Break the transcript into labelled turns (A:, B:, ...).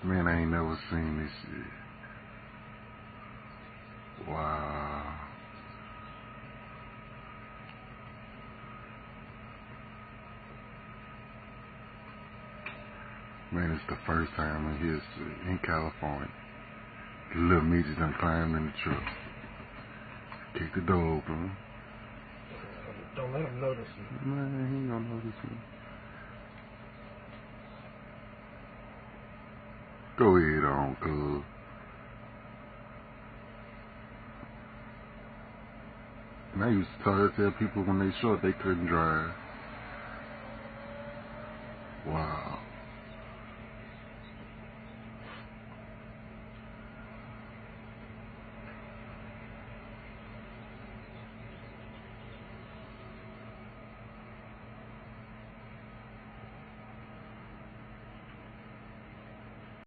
A: Man, I ain't never seen this shit. Wow. Man, it's the first time in history in California. The little midget done climbed in the truck. Kick the door open.
B: Don't let him notice you.
A: Man, he ain't gonna notice me. Go ahead on, cuz. And I used to tell people when they short they couldn't drive. Wow.